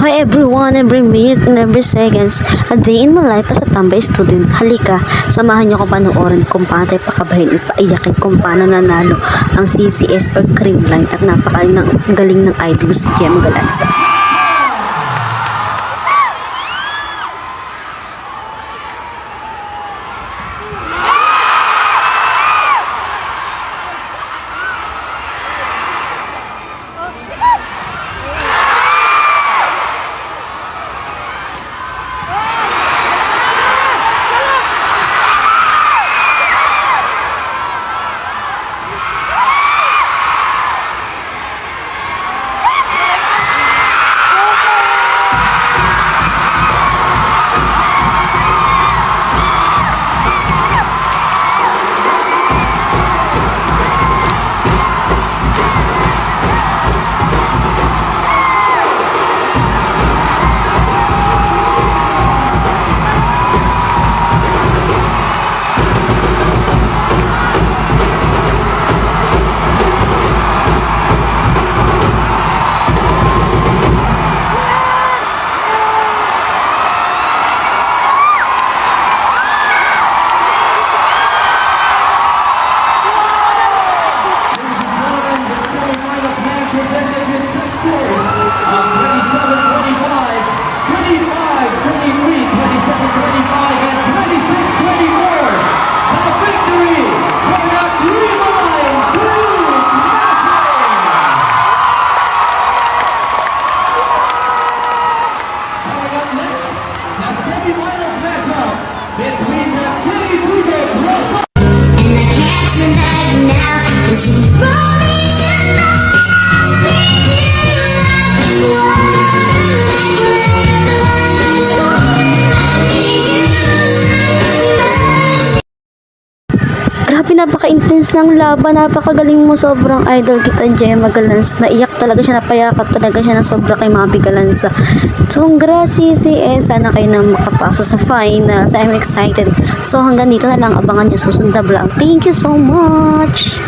Hi everyone, every minute and every seconds, a day in my life as a tambay student. Halika, samahan niyo ko panoorin kung paano tayo pakabahin at paiyakin kung paano nanalo ang CCS or Creamline at napakagaling ng idol si Gemma Galanza. Presented with some scores of 27-25, 25-23, 27-25, and 26-24. The victory for the Creamline Crew Smashing! Coming up next, the semi-finals matchup between the Chili Tugo Plus. And I can't tonight now, 'cause you brought me tonight. Grabe, napaka-intense ng laban, napakagaling mo, sobrang idol kita, Gemma Galanza. Naiyak talaga siya, napayakap talaga siya ng sobra kay Mami Galanza. Congrats CCS, sana kayo na makapasok sa finals. I'm excited. So hanggang dito na lang, abangan niyo susunod na vlog. Thank you so much!